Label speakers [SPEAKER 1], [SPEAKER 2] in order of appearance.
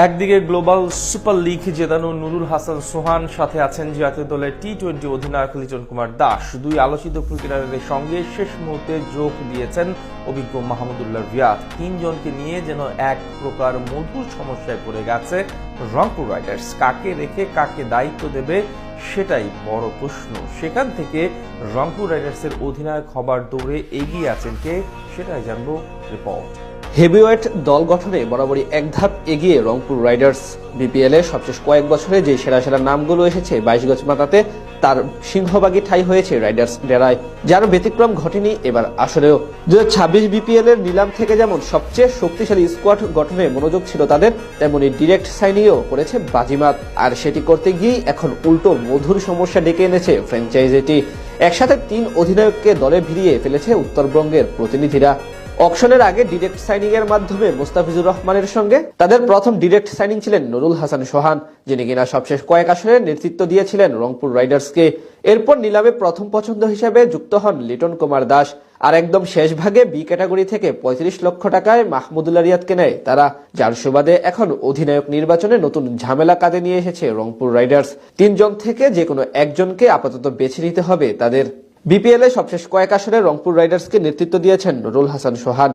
[SPEAKER 1] একদিকে global super league জেতানো নুরুল হাসান সোহান, সাথে আছেন জাতীয় দলের টি-20 অধিনায়ক লিটন কুমার দাস। দুই আলোচিত ক্রিকেটারের সঙ্গে শেষ মুহূর্তে যোগ দিয়েছেন অভিজ্ঞ মাহমুদুল্লাহ রিয়াদ। তিনজনকে নিয়ে যেন এক প্রকার মধুর সমস্যায় পড়ে গেছে রংপুর রাইডার্স। কাকে রেখে কাকে দায়িত্ব দেবে সেটাই বড় প্রশ্ন। সেখান থেকে রংপুর রাইডার্সের অধিনায়ক হবার দৌড়ে এগিয়ে আছেন কে, সেটাই জানবো রিপোর্ট।
[SPEAKER 2] হেভিওয়েট দল গঠনে বরাবরই এক ধাপ এগিয়ে রংপুর রাইডার্স। বিপিএল এ সবশেষ কয়েক বছরে যে সেরা সেরা নামগুলো এসেছে 22 গজ মাথাতে, তার সিংহভাগই ঠাঁই হয়েছে রাইডার্স ডেরায়, যার ব্যতিক্রম ঘটেনি এবার আসরেও। 2026 বিপিএল এর নিলাম থেকে যেমন সবচেয়ে শক্তিশালী স্কোয়াড গঠনে মনোযোগ ছিল তাদের, তেমনি ডিরেক্ট সাইনিংও করেছে বাজিমাত। আর সেটি করতে গিয়েই এখন উল্টো মধুর সমস্যা ডেকে এনেছে ফ্র্যাঞ্চাইজিটি। একসাথে 3 অধিনায়ককে দলে ভিড়িয়ে ফেলেছে উত্তরবঙ্গের প্রতিনিধিরা। অকশনের আগে ডিরেক্ট সাইনিং এর মাধ্যমে মোস্তাফিজুর রহমানের সঙ্গে তাদের প্রথম ডিরেক্ট সাইনিং ছিলেন নুরুল হাসান সোহান, যিনি কিনা সবশেষ কয়েক আসরে নেতৃত্ব দিয়েছিলেন রংপুর রাইডার্সকে। এরপর নিলামে প্রথম পছন্দ হিসেবে যুক্ত হন লিটন কুমার দাস। আর একদম শেষ ভাগে বি ক্যাটাগরি থেকে 35 লক্ষ টাকায় মাহমুদুল্লাহ রিয়াদকে নেয় তারা, যার সুবাদে এখন অধিনায়ক নির্বাচনে নতুন ঝামেলা কাঁধে নিয়ে এসেছে রংপুর রাইডার্স। 3 জন থেকে যে কোনো একজনকে আপাতত বেছে নিতে হবে তাদের। বিপিএল এ সবশেষ কয়েক আসরে রংপুর রাইডার্সকে নেতৃত্ব দিয়েছেন নুরুল হাসান সোহান।